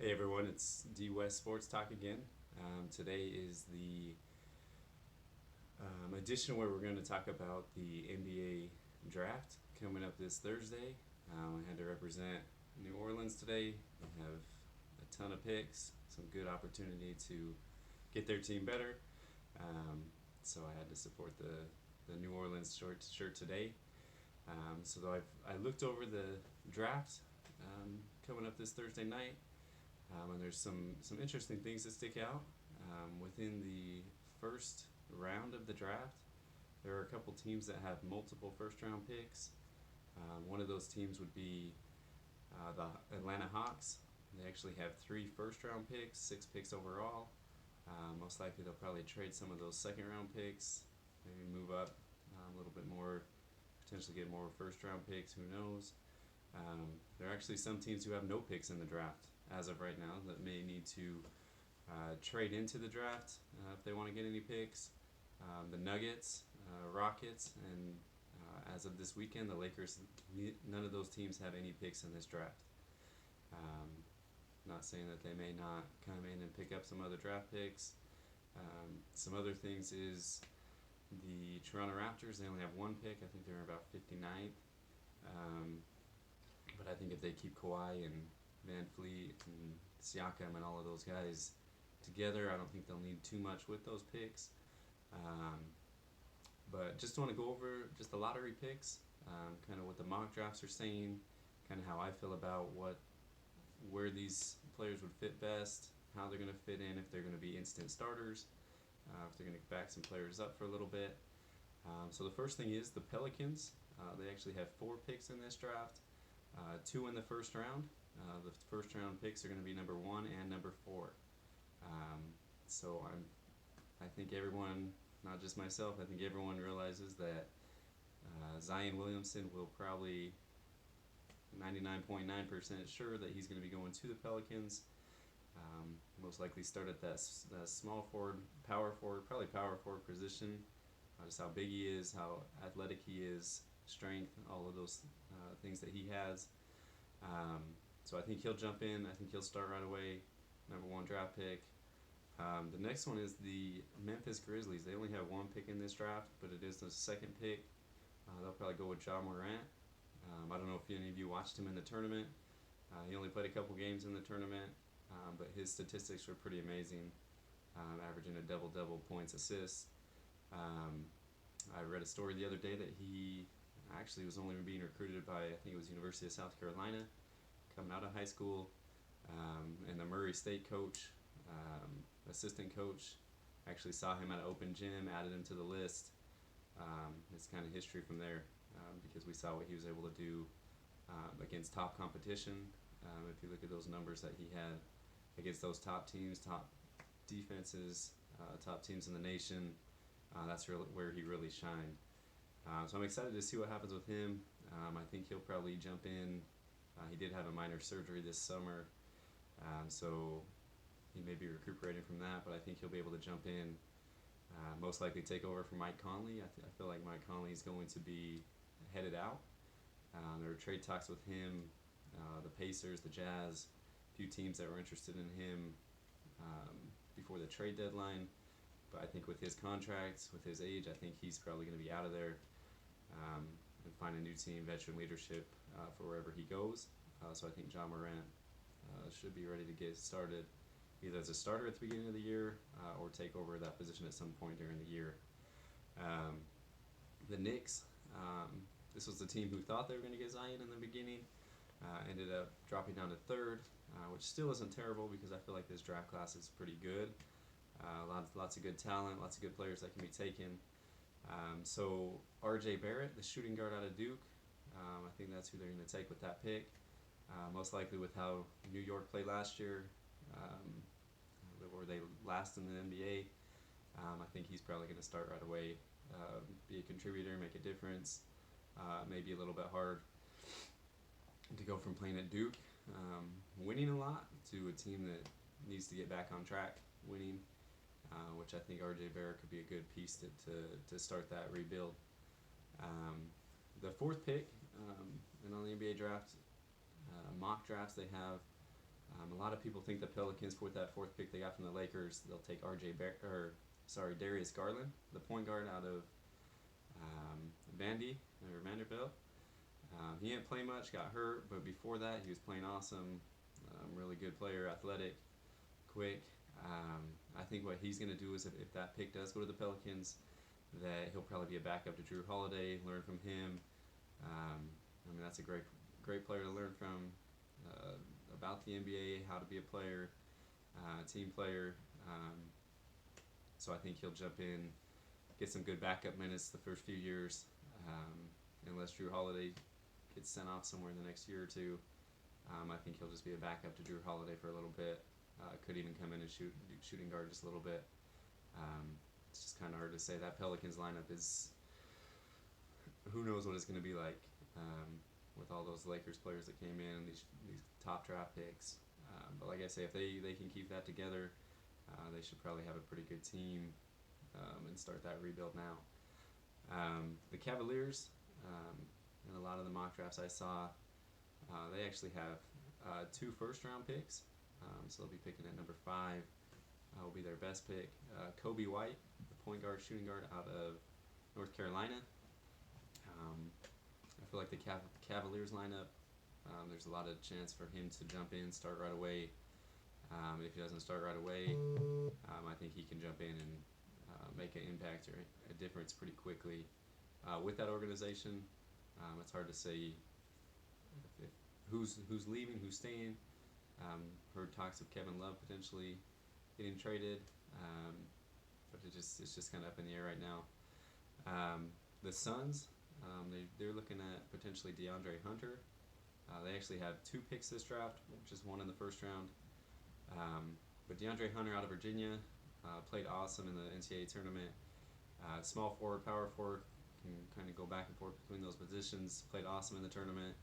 Hey everyone, it's D West Sports Talk again. Today is the edition where we're going to talk about the NBA draft coming up this Thursday. I had to represent New Orleans today. They have a ton of picks, some good opportunity to get their team better. Um, so I had to support the New Orleans shirt today. I looked over the draft coming up this Thursday night. And there's some interesting things that stick out. Within the first round of the draft, there are a couple teams that have multiple first round picks. One of those teams would be the Atlanta Hawks. They actually have three first round picks, six picks overall. Most likely they'll probably trade some of those second round picks, maybe move up a little bit more, potentially get more first round picks, who knows. There are actually some teams who have no picks in the draft as of right now that may need to trade into the draft if they want to get any picks. The Nuggets, Rockets, and as of this weekend, the Lakers. None of those teams have any picks in this draft. Um, Not saying that they may not come in and pick up some other draft picks. Some other things is the Toronto Raptors. They only have one pick. I think they're about 59th. Um, but I think if they keep Kawhi and Van Fleet and Siakam and all of those guys together, I don't think they'll need too much with those picks. Um, but just want to go over just the lottery picks, kind of what the mock drafts are saying, kind of how I feel about where these players would fit best, how they're going to fit in, if they're going to be instant starters, if they're going to back some players up for a little bit. So the first thing is the Pelicans. They actually have four picks in this draft, two in the first round. The first round picks are going to be number 1 and number 4. Um, so I think everyone, not just myself, I think everyone realizes that Zion Williamson will probably 99.9% sure that he's going to be going to the Pelicans. Most likely start at that small forward, power forward, probably power forward position. Just how big he is, how athletic he is, strength, all of those things that he has. So I think he'll jump in. I think he'll start right away. Number 1 draft pick. The next one is the Memphis Grizzlies. They only have one pick in this draft, but it is the second pick. They'll probably go with Ja Morant. I don't know if any of you watched him in the tournament. He only played a couple games in the tournament, but his statistics were pretty amazing, averaging a double-double points, assists. Um, I read a story the other day that he actually was only being recruited by, I think it was University of South Carolina, coming out of high school, and the Murray State coach, assistant coach, actually saw him at an open gym, added him to the list. It's kind of history from there, because we saw what he was able to do against top competition. If you look at those numbers that he had against those top teams, top defenses, top teams in the nation, that's really where he really shined. So I'm excited to see what happens with him. I think he'll probably jump in. He did have a minor surgery this summer, so he may be recuperating from that, but I think he'll be able to jump in. Most likely take over from Mike Conley. I feel like Mike Conley is going to be headed out. There were trade talks with him, the Pacers, the Jazz, a few teams that were interested in him before the trade deadline. But I think with his contracts, with his age, I think he's probably going to be out of there and find a new team, veteran leadership for wherever he goes. So I think Ja Morant should be ready to get started, either as a starter at the beginning of the year or take over that position at some point during the year. Um, the Knicks, this was the team who thought they were going to get Zion in the beginning, ended up dropping down to third, which still isn't terrible because I feel like this draft class is pretty good. Lots of good talent, lots of good players that can be taken. So R.J. Barrett, the shooting guard out of Duke, I think that's who they're going to take with that pick. Most likely with how New York played last year, were they last in the NBA. I think he's probably going to start right away, be a contributor, make a difference. Maybe a little bit hard to go from playing at Duke, winning a lot, to a team that needs to get back on track, winning, which I think R.J. Barrett could be a good piece to start that rebuild. The fourth pick, and on the NBA draft, mock drafts, they have a lot lot of people think the Pelicans, with that fourth pick they got from the Lakers, they'll take Darius Garland, the point guard out of Vanderbilt. He didn't play much, got hurt, but before that he was playing awesome. Really good player, athletic, quick. I think what he's going to do is if that pick does go to the Pelicans, that he'll probably be a backup to Drew Holiday, learn from him. I mean, that's a great player to learn from, about the NBA, how to be a player, team player. So I think he'll jump in, get some good backup minutes the first few years, unless Drew Holiday gets sent off somewhere in the next year or two. I think he'll just be a backup to Drew Holiday for a little bit. Could even come in and shooting guard just a little bit. It's just kind of hard to say. That Pelicans lineup is, who knows what it's going to be like, with all those Lakers players that came in, these top draft picks. But like I say, if they can keep that together, they should probably have a pretty good team, and start that rebuild now. The Cavaliers, in a lot of the mock drafts I saw, they actually have 2 first-round picks, so they'll be picking at number 5. Will be their best pick. Kobe White, the point guard, shooting guard out of North Carolina. I feel like the Cavaliers lineup, there's a lot of chance for him to jump in, start right away. If he doesn't start right away, I think he can jump in and make an impact or a difference pretty quickly with that organization. It's hard to say if who's leaving, who's staying. Heard talks of Kevin Love potentially getting traded, but it's just kind of up in the air right now. The Suns, they're looking at potentially DeAndre Hunter. They actually have 2 picks this draft, just 1 in the first round. But DeAndre Hunter out of Virginia, played awesome in the NCAA tournament. Small forward, power forward, can kind of go back and forth between those positions. Played awesome in the tournament.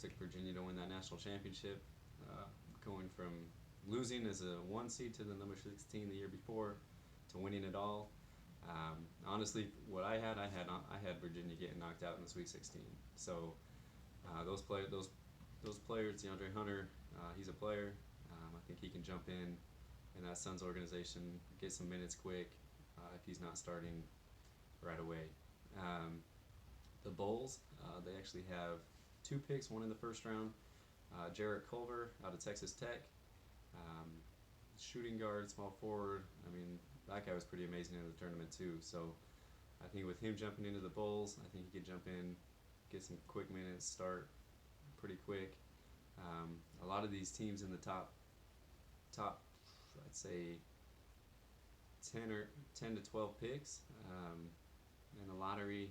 Took Virginia to win that national championship, going from losing as a 1 seed to the number 16 the year before to winning it all. Honestly, what I had Virginia getting knocked out in the Sweet 16. So those players, DeAndre Hunter, he's a player. I think he can jump in that Suns organization, get some minutes quick, if he's not starting right away. The Bulls, they actually have 2 picks, 1 in the first round. Jarrett Culver out of Texas Tech, shooting guard, small forward. I mean, that guy was pretty amazing in the tournament too. So I think with him jumping into the Bulls, I think he could jump in, get some quick minutes, start pretty quick. A lot of these teams in the top, I'd say 10 to 12 picks in the lottery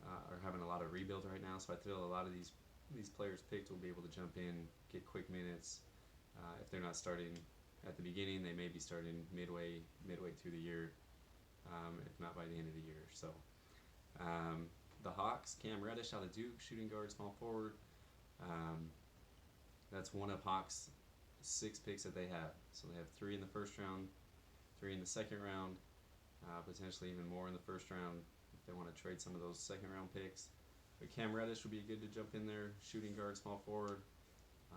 are having a lot of rebuild right now. So I feel a lot of these players picked will be able to jump in, get quick minutes. If they're not starting at the beginning, they may be starting midway through the year, if not by the end of the year. So the Hawks, Cam Reddish out of Duke, shooting guard, small forward. That's one of Hawks' 6 picks that they have. So they have 3 in the first round, 3 in the second round, potentially even more in the first round if they want to trade some of those second round picks. But Cam Reddish would be good to jump in there, shooting guard, small forward.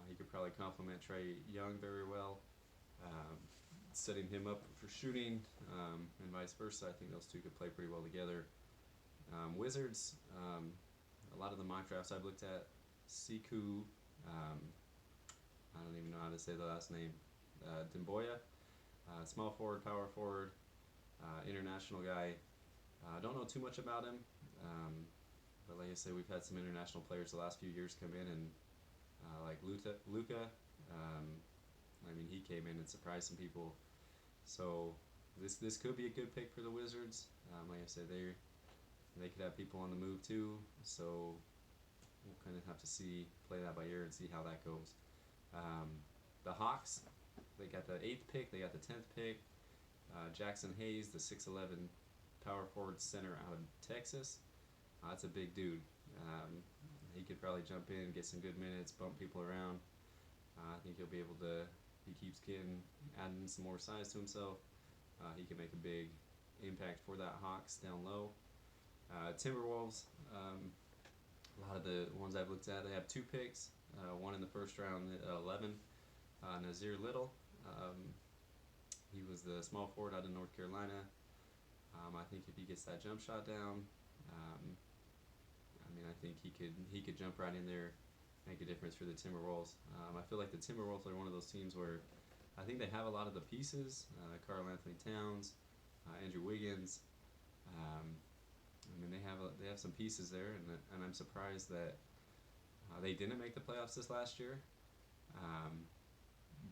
He could probably complement Trae Young very well, setting him up for shooting, and vice versa. I think those two could play pretty well together. Wizards, a lot of the mock drafts I've looked at, Siku, I don't even know how to say the last name, Demboya, small forward, power forward, international guy. I don't know too much about him, but like I say, we've had some international players the last few years come in, and like Luka, I mean, he came in and surprised some people. So this could be a good pick for the Wizards. Like I said, they could have people on the move too. So we'll kind of have to play that by ear and see how that goes. The Hawks, they got the 8th pick, they got the 10th pick. Jackson Hayes, the 6'11" power forward center out of Texas. That's a big dude. He could probably jump in, get some good minutes, bump people around. I think he'll be able to, if he keeps adding some more size to himself, he can make a big impact for that Hawks down low. Timberwolves, a lot of the ones I've looked at, they have 2 picks, 1 in the first round, 11. Nazir Little. He was the small forward out of North Carolina. I think if he gets that jump shot down, I think he could jump right in there, make a difference for the Timberwolves. I feel like the Timberwolves are one of those teams where I think they have a lot of the pieces. Karl Anthony Towns, Andrew Wiggins. They have some pieces there, and I'm surprised that they didn't make the playoffs this last year.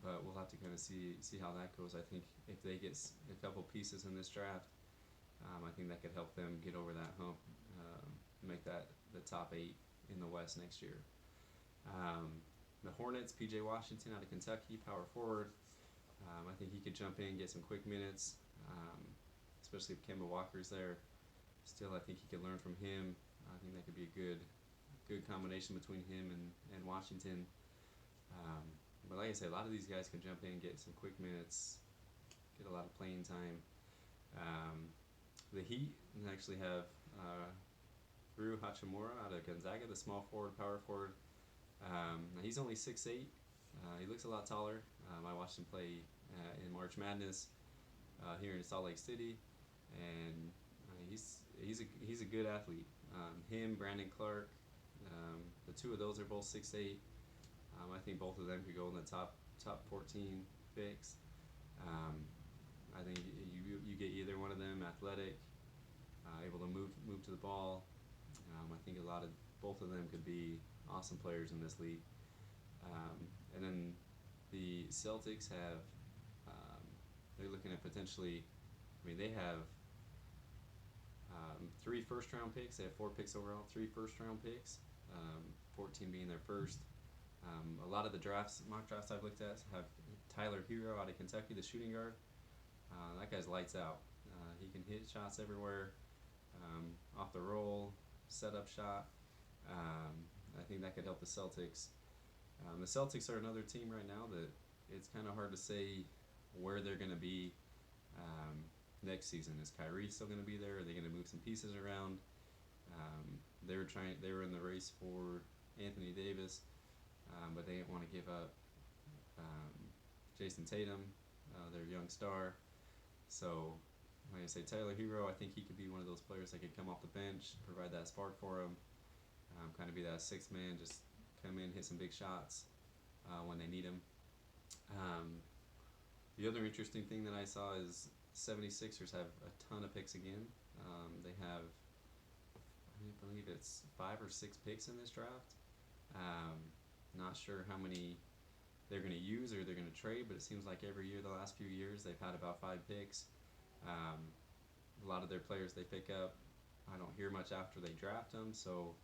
But we'll have to kind of see how that goes. I think if they get a couple pieces in this draft, I think that could help them get over that hump, make that the top 8 in the West next year. The Hornets, P.J. Washington out of Kentucky, power forward. I think he could jump in, get some quick minutes, especially if Kemba Walker's there. Still, I think he could learn from him. I think that could be a good combination between him and Washington. But like I say, a lot of these guys can jump in, get some quick minutes, get a lot of playing time. The Heat actually have Rui Hachimura out of Gonzaga, the small forward, power forward. He's only 6'8". He looks a lot taller. I watched him play in March Madness here in Salt Lake City, and he's a good athlete. Him, Brandon Clark, the two of those are both 6'8". I think both of them could go in the top 14 picks. I think you get either one of them athletic, able to move to the ball. I think both of them could be awesome players in this league. And then the Celtics have they're looking at potentially. They have 3 first-round picks. They have 4 picks overall, 3 first-round picks, 14 being their first. A lot of the mock drafts I've looked at have Tyler Hero out of Kentucky, the shooting guard. That guy's lights out. He can hit shots everywhere, off the roll, set-up shot. I think that could help the Celtics. The Celtics are another team right now that it's kind of hard to say where they're going to be next season. Is Kyrie still going to be there? Are they going to move some pieces around? They were in the race for Anthony Davis, but they didn't want to give up Jason Tatum, their young star. So, like I say, Tyler Hero, I think he could be one of those players that could come off the bench, provide that spark for him, kind of be that sixth man, just come in, hit some big shots when they need him. The other interesting thing that I saw is 76ers have a ton of picks again. They have, I believe it's 5 or 6 picks in this draft. Not sure how many they're going to use or they're going to trade, but it seems like every year the last few years they've had about 5 picks. A lot of their players they pick up, I don't hear much after they draft them, so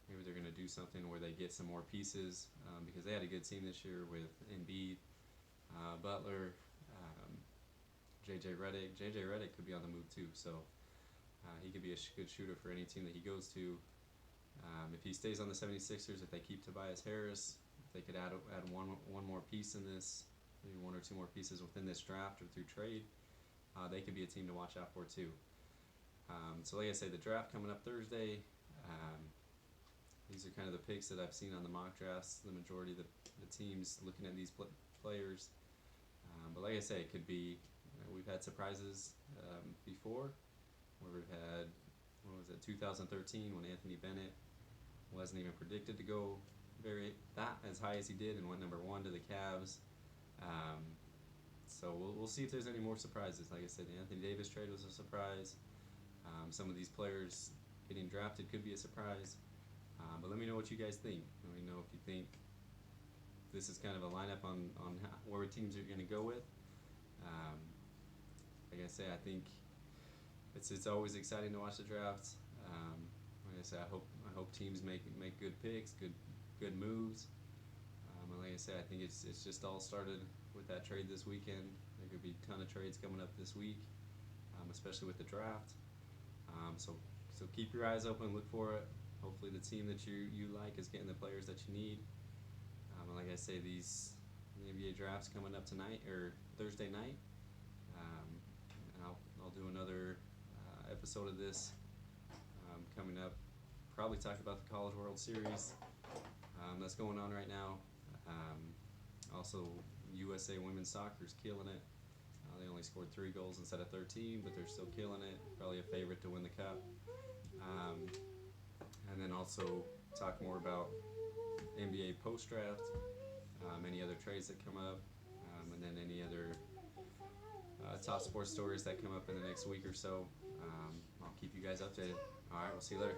maybe they're going to do something where they get some more pieces, because they had a good team this year with Embiid, Butler, JJ Redick. JJ Redick could be on the move too, so he could be a good shooter for any team that he goes to. If he stays on the 76ers, if they keep Tobias Harris, if they could add one more piece in this, maybe 1 or 2 more pieces within this draft or through trade, they could be a team to watch out for too. So like I say, the draft coming up Thursday. These are kind of the picks that I've seen on the mock drafts. The majority of the teams looking at these players. But like I say, it could be. We've had surprises before, where we've had, 2013 when Anthony Bennett wasn't even predicted to go as high as he did and went number 1 to the Cavs. So we'll see if there's any more surprises. Like I said, the Anthony Davis trade was a surprise. Some of these players getting drafted could be a surprise. But let me know what you guys think. Let me know if you think this is kind of a lineup on where teams are going to go with. Like I say, I think it's always exciting to watch the drafts. Like I say, I hope teams make good picks, good moves. And like I say, I think it's just all started with that trade this weekend. There could be a ton of trades coming up this week, especially with the draft. So keep your eyes open, look for it. Hopefully the team that you like is getting the players that you need. And like I say, the NBA draft's coming up tonight or Thursday night. And I'll do another episode of this coming up. Probably talk about the College World Series that's going on right now. Also USA women's soccer's killing it. They only scored 3 goals instead of 13, but they're still killing it. Probably a favorite to win the cup. And then also talk more about NBA post draft, any other trades that come up, and then any other top sports stories that come up in the next week or so. I'll keep you guys updated. All right, we'll see you later.